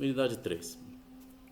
Unidade 3.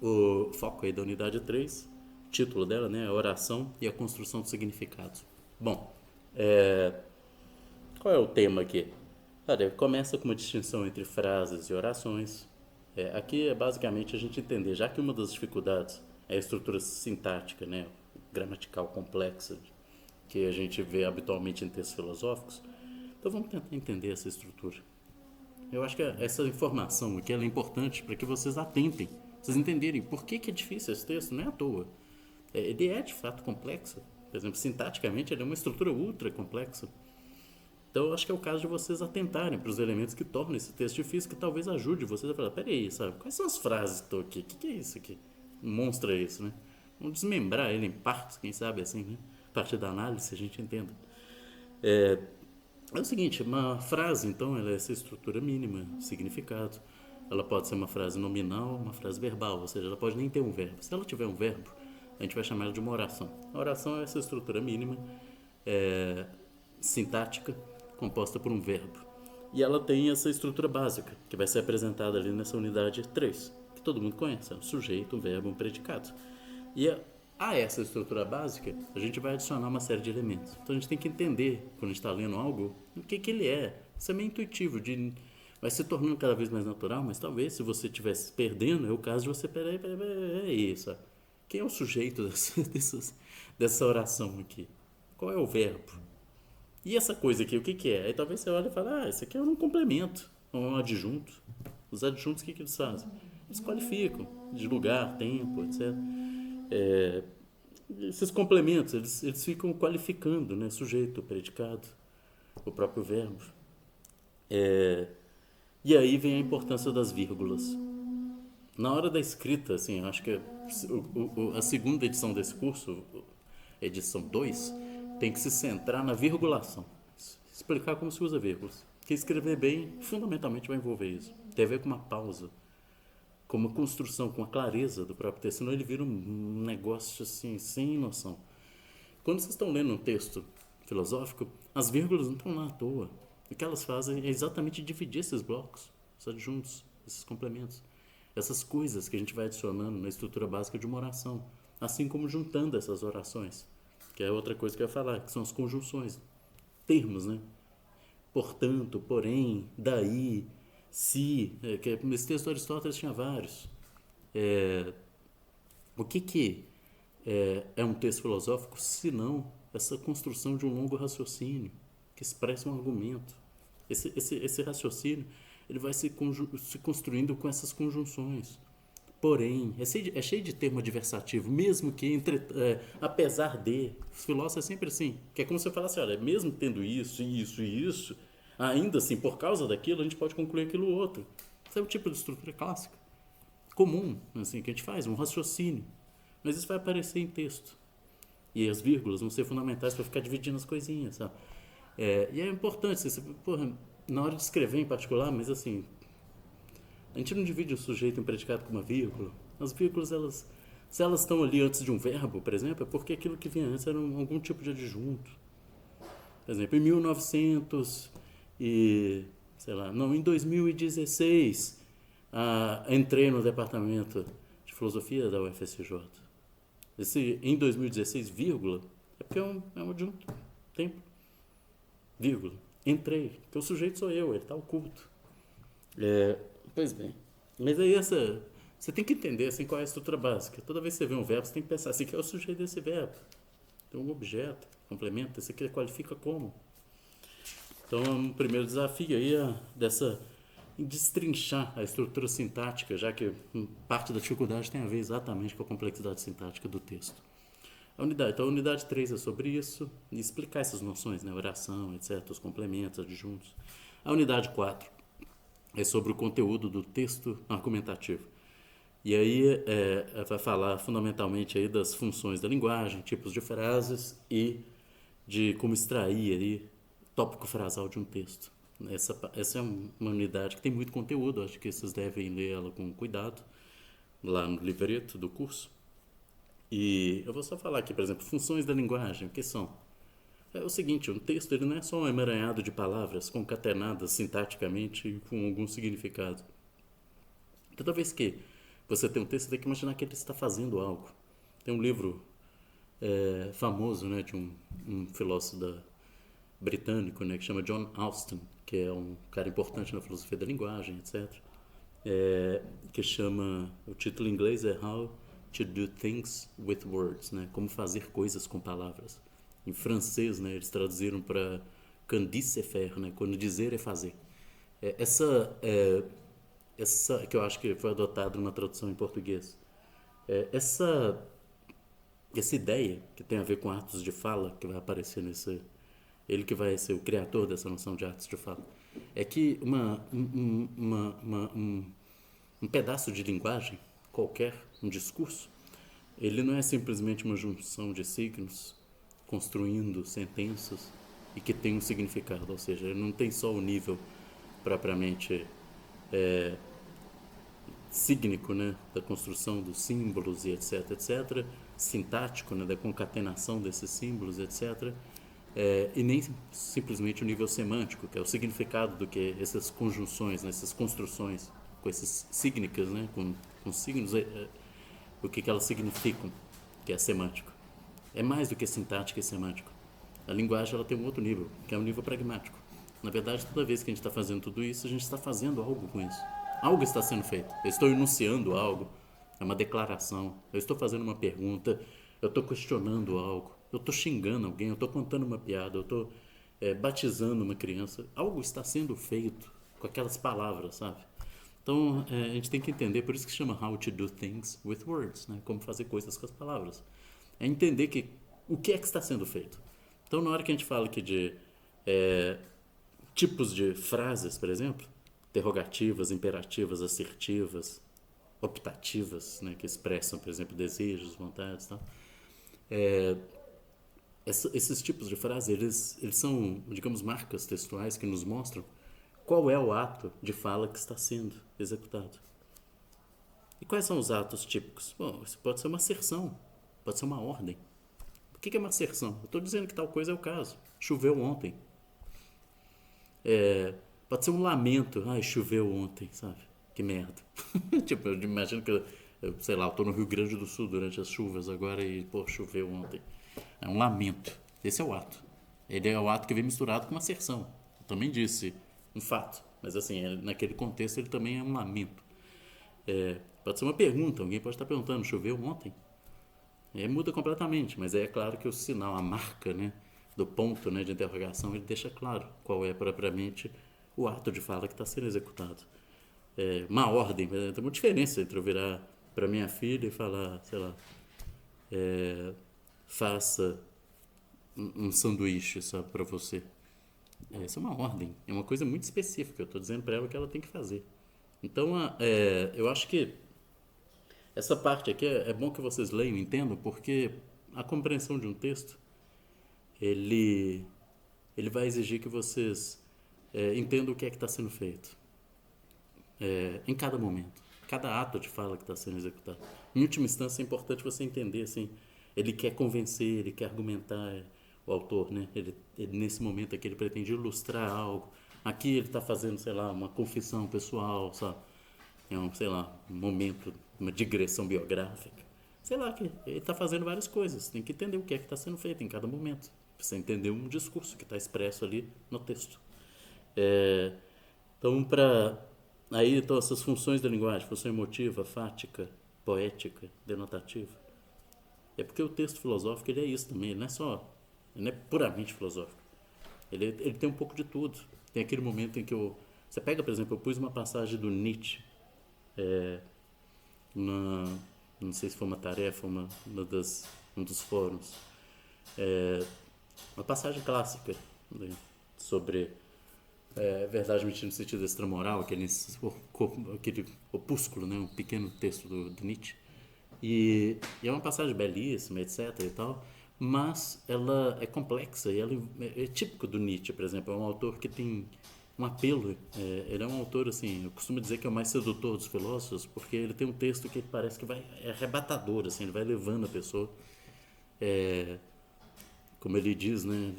O foco aí da unidade 3, título dela, né? A oração e a construção de significados. Bom, qual é o tema aqui? Cara, começa com uma distinção entre frases e orações. Aqui é basicamente a gente entender, já que uma das dificuldades é a estrutura sintática, né? Gramatical complexa, que a gente vê habitualmente em textos filosóficos. Então vamos tentar entender essa estrutura. Eu acho que essa informação aqui ela é importante para que vocês atentem, vocês entenderem por que é difícil esse texto, não é à toa. Ele é de fato complexo. Por exemplo, sintaticamente ele é uma estrutura ultra complexa. Então eu acho que é o caso de vocês atentarem para os elementos que tornam esse texto difícil, que talvez ajude vocês a falar, peraí, sabe, quais são as frases que estão aqui? O que é isso aqui? Monstra isso, né? Vamos desmembrar ele em partes, quem sabe assim, né? A partir da análise a gente entenda. É o seguinte, uma frase, então, ela é essa estrutura mínima, significado. Ela pode ser uma frase nominal, uma frase verbal, ou seja, ela pode nem ter um verbo. Se ela tiver um verbo, a gente vai chamar ela de uma oração. A oração é essa estrutura mínima, sintática, composta por um verbo. E ela tem essa estrutura básica, que vai ser apresentada ali nessa unidade 3, que todo mundo conhece, é um sujeito, um verbo, um predicado. E a essa estrutura básica, a gente vai adicionar uma série de elementos. Então a gente tem que entender, quando a gente está lendo algo, o que ele é. Isso é meio intuitivo, vai se tornando cada vez mais natural, mas talvez se você estivesse perdendo, é o caso de você, peraí, sabe? Quem é o sujeito dessa oração aqui? Qual é o verbo? E essa coisa aqui, o que é? Aí talvez você olhe e fale, isso aqui é um complemento, um adjunto. Os adjuntos, o que eles fazem? Eles qualificam de lugar, tempo, etc. Esses complementos, eles ficam qualificando, né? Sujeito, predicado, o próprio verbo. E aí vem a importância das vírgulas. Na hora da escrita, assim, acho que a segunda edição desse curso, edição 2, tem que se centrar na virgulação. Explicar como se usa vírgulas. Que escrever bem, fundamentalmente, vai envolver isso. Tem a ver com uma pausa, com uma construção, com a clareza do próprio texto, senão ele vira um negócio assim, sem noção. Quando vocês estão lendo um texto filosófico, as vírgulas não estão lá à toa. O que elas fazem é exatamente dividir esses blocos, esses adjuntos, esses complementos, essas coisas que a gente vai adicionando na estrutura básica de uma oração, assim como juntando essas orações, que é outra coisa que eu ia falar, que são as conjunções, termos, né? Portanto, porém, daí, se, que nesse texto do Aristóteles tinha vários. O que é um texto filosófico, se não essa construção de um longo raciocínio que expressa um argumento? Esse raciocínio ele vai se construindo com essas conjunções. Porém, é cheio de termo adversativo, mesmo que, apesar de, os filósofos é sempre assim, que é como se eu falasse, olha, mesmo tendo isso, isso e isso, ainda assim, por causa daquilo, a gente pode concluir aquilo outro. Esse é o tipo de estrutura clássica, comum, assim, que a gente faz, um raciocínio. Mas isso vai aparecer em texto. E as vírgulas vão ser fundamentais para ficar dividindo as coisinhas, sabe? E é importante, porra, na hora de escrever em particular, mas assim, a gente não divide o sujeito em predicado com uma vírgula. As vírgulas, se elas estão ali antes de um verbo, por exemplo, é porque aquilo que vinha antes era algum tipo de adjunto. Por exemplo, em 1900 e, sei lá, não, em 2016, entrei no departamento de filosofia da UFSJ. Esse em 2016, vírgula, é porque é um adjunto, tempo, vírgula, entrei, porque o sujeito sou eu, ele está oculto. Pois bem, mas aí você tem que entender assim, qual é a estrutura básica. Toda vez que você vê um verbo, você tem que pensar assim, que é o sujeito desse verbo. Tem um objeto, complemento, esse aqui qualifica como. Então, um primeiro desafio aí dessa destrinchar a estrutura sintática, já que parte da dificuldade tem a ver exatamente com a complexidade sintática do texto. Então, a unidade 3 é sobre isso, e explicar essas noções, né, oração, etc., os complementos, adjuntos. A unidade 4 é sobre o conteúdo do texto argumentativo. E aí vai falar fundamentalmente aí das funções da linguagem, tipos de frases e de como extrair aí tópico frasal de um texto. Essa é uma unidade que tem muito conteúdo, acho que vocês devem ler ela com cuidado, lá no livreto do curso. E eu vou só falar aqui, por exemplo, funções da linguagem, o que são? É o seguinte, um texto ele não é só um emaranhado de palavras concatenadas sintaticamente com algum significado. Toda vez que você tem um texto, você tem que imaginar que ele está fazendo algo. Tem um livro famoso, né, de um filósofo britânico, né, que chama John Austin, que é um cara importante na filosofia da linguagem, etc. Que chama, o título em inglês é How to Do Things with Words, né, como fazer coisas com palavras. Em francês, né, eles traduziram para quand dire c'est faire, né, quando dizer é fazer. Essa que eu acho que foi adotado numa tradução em português. Essa ideia que tem a ver com atos de fala, que vai aparecer ele que vai ser o criador dessa noção de atos de fala, é que um pedaço de linguagem qualquer, um discurso, ele não é simplesmente uma junção de signos construindo sentenças e que tem um significado, ou seja, ele não tem só o nível propriamente sígnico, né, da construção dos símbolos e etc, etc, sintático, né, da concatenação desses símbolos, etc, e nem simplesmente o nível semântico, que é o significado do que essas conjunções, né, essas construções com esses sígnicas, né, com signos, o que elas significam, que é semântico. É mais do que sintático e semântico. A linguagem ela tem um outro nível, que é um nível pragmático. Na verdade, toda vez que a gente está fazendo tudo isso, a gente está fazendo algo com isso. Algo está sendo feito. Eu estou enunciando algo, é uma declaração. Eu estou fazendo uma pergunta, eu estou questionando algo, eu estou xingando alguém, eu estou contando uma piada, eu estou batizando uma criança. Algo está sendo feito com aquelas palavras, sabe? Então, a gente tem que entender, por isso que chama How to Do Things with Words, né? Como fazer coisas com as palavras. É entender o que é que está sendo feito. Então, na hora que a gente fala aqui de tipos de frases, por exemplo, interrogativas, imperativas, assertivas, optativas, né, que expressam, por exemplo, desejos, vontades e tal. Esses tipos de frases, eles são, digamos, marcas textuais que nos mostram qual é o ato de fala que está sendo executado. E quais são os atos típicos? Bom, isso pode ser uma asserção, pode ser uma ordem. O que é uma asserção? Eu estou dizendo que tal coisa é o caso. Choveu ontem. Pode ser um lamento. Ai, choveu ontem, sabe? Que merda. Tipo, eu imagino que, sei lá, eu tô no Rio Grande do Sul durante as chuvas agora e, pô, choveu ontem. É um lamento. Esse é o ato. Ele é o ato que vem misturado com uma asserção. Eu também disse um fato, mas assim, naquele contexto ele também é um lamento. Pode ser uma pergunta, alguém pode estar perguntando, choveu ontem? Muda completamente, mas é claro que o sinal, a marca, né, do ponto, né, de interrogação, ele deixa claro qual é propriamente o ato de fala que está sendo executado. Uma ordem, tem uma diferença entre eu virar para minha filha e falar, sei lá, faça um sanduíche, sabe, para você. Essa é uma ordem, é uma coisa muito específica, eu estou dizendo para ela o que ela tem que fazer. Então, eu acho que essa parte aqui é bom que vocês leiam e entendam, porque a compreensão de um texto, ele vai exigir que vocês entendam o que é que está sendo feito em cada momento, cada ato de fala que está sendo executado. Em última instância, é importante você entender, assim, ele quer convencer, ele quer argumentar, o autor, né? Ele nesse momento aqui, ele pretende ilustrar algo. Aqui ele está fazendo, sei lá, uma confissão pessoal, sabe? Sei lá, um momento, uma digressão biográfica. Sei lá, que ele está fazendo várias coisas. Tem que entender o que é que está sendo feito em cada momento. Você entender um discurso que está expresso ali no texto. Então, aí estão essas funções da linguagem, função emotiva, fática, poética, denotativa. É porque o texto filosófico ele é isso também, ele não é puramente filosófico. Ele tem um pouco de tudo. Tem aquele momento em que você pega, por exemplo, eu pus uma passagem do Nietzsche, não sei se foi uma tarefa, um dos fóruns, uma passagem clássica, né, sobre verdade, mentira no sentido extramoral, aquele opúsculo, né, um pequeno texto do Nietzsche. E é uma passagem belíssima, etc. e tal, mas ela é complexa e ela é típico do Nietzsche, por exemplo. É um autor que tem um apelo. Ele é um autor, assim, eu costumo dizer que é o mais sedutor dos filósofos, porque ele tem um texto que parece que é arrebatador, assim, ele vai levando a pessoa. Como ele diz, né?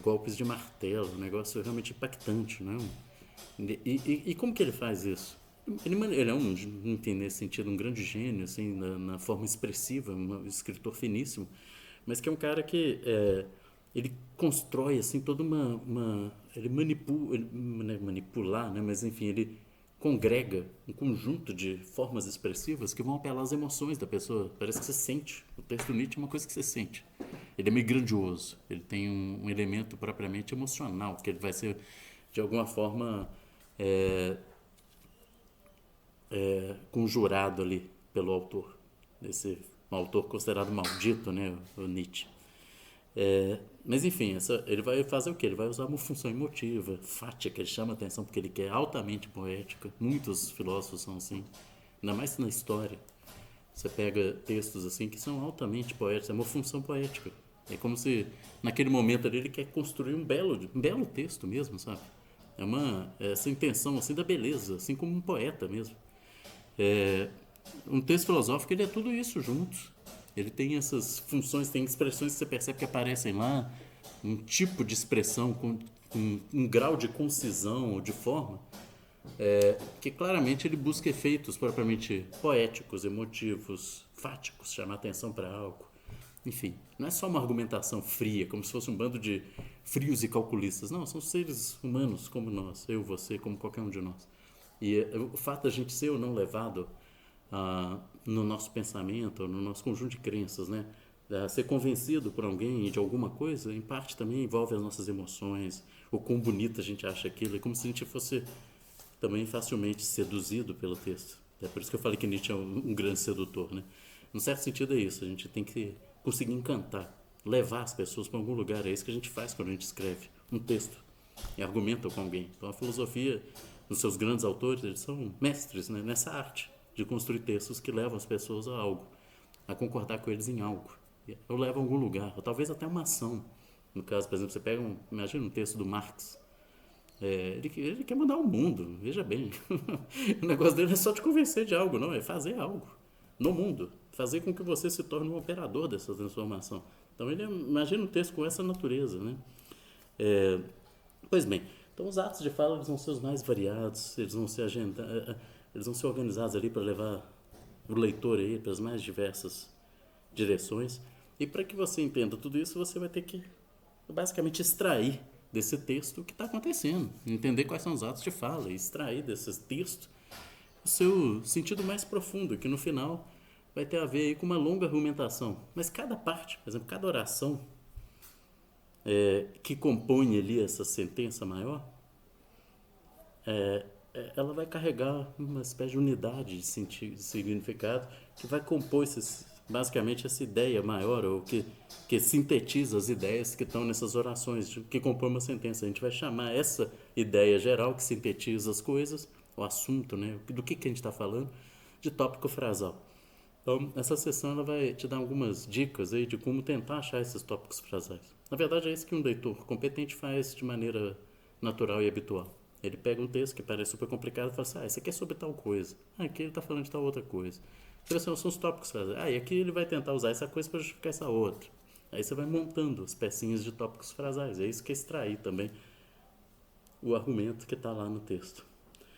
Golpes de martelo, um negócio realmente impactante, né? E como que ele faz isso? Ele é enfim, nesse sentido, um grande gênio, assim, na forma expressiva, um escritor finíssimo, mas que é um cara que ele constrói, assim, toda ele manipula, não é manipular, né, mas enfim, ele congrega um conjunto de formas expressivas que vão apelar às emoções da pessoa. Parece que você sente. O texto do Nietzsche é uma coisa que você sente. Ele é meio grandioso. Ele tem um elemento propriamente emocional, que ele vai ser, de alguma forma, é, conjurado ali pelo autor. Esse um autor considerado maldito, né, o Nietzsche. Mas enfim, ele vai fazer o quê? Ele vai usar uma função emotiva, fática, ele chama atenção porque ele quer altamente poética. Muitos filósofos são assim, ainda mais na história. Você pega textos assim que são altamente poéticos, é uma função poética. É como se naquele momento ali ele quer construir um belo texto mesmo, sabe? Essa intenção assim da beleza, assim como um poeta mesmo. É, um texto filosófico ele é tudo isso juntos. Ele tem essas funções, tem expressões que você percebe que aparecem lá, um tipo de expressão com um grau de concisão ou de forma, que claramente ele busca efeitos propriamente poéticos, emotivos, fáticos, chamar atenção para algo. Enfim, não é só uma argumentação fria, como se fosse um bando de frios e calculistas. Não, são seres humanos como nós, eu, você, como qualquer um de nós. E o fato da gente ser ou não levado no nosso pensamento, no nosso conjunto de crenças, né? Ser convencido por alguém de alguma coisa, em parte também envolve as nossas emoções, o quão bonito a gente acha aquilo, é como se a gente fosse também facilmente seduzido pelo texto. É por isso que eu falei que Nietzsche é um grande sedutor, né? Num certo sentido é isso, a gente tem que conseguir encantar, levar as pessoas para algum lugar, é isso que a gente faz quando a gente escreve um texto e argumenta com alguém. Então a filosofia, os seus grandes autores, eles são mestres, né, nessa arte de construir textos que levam as pessoas a algo, a concordar com eles em algo, ou levam a algum lugar, ou talvez até uma ação. No caso, por exemplo, você pega imagina um texto do Marx, ele quer mudar o mundo, veja bem. O negócio dele é só te convencer de algo, não, é fazer algo no mundo, fazer com que você se torne um operador dessa transformação. Então imagina um texto com essa natureza, né? É, pois bem, então os atos de fala eles vão ser os mais variados, eles vão ser organizados ali para levar o leitor aí para as mais diversas direções. E para que você entenda tudo isso, você vai ter que basicamente extrair desse texto o que está acontecendo, entender quais são os atos de fala, e extrair desses textos o seu sentido mais profundo, que no final vai ter a ver aí com uma longa argumentação. Mas cada parte, por exemplo, cada oração que compõe ali essa sentença maior, ela vai carregar uma espécie de unidade de sentido, de significado que vai compor basicamente essa ideia maior, ou que sintetiza as ideias que estão nessas orações, que compõem uma sentença. A gente vai chamar essa ideia geral que sintetiza as coisas, o assunto, né, do que a gente está falando, de tópico frasal. Então, essa sessão ela vai te dar algumas dicas aí de como tentar achar esses tópicos frasais. Na verdade, é isso que um leitor competente faz de maneira natural e habitual. Ele pega um texto que parece super complicado e fala assim, isso aqui é sobre tal coisa. Aqui ele está falando de tal outra coisa. Então, assim, são os tópicos frasais. E aqui ele vai tentar usar essa coisa para justificar essa outra. Aí você vai montando as pecinhas de tópicos frasais. É isso que é extrair também o argumento que está lá no texto.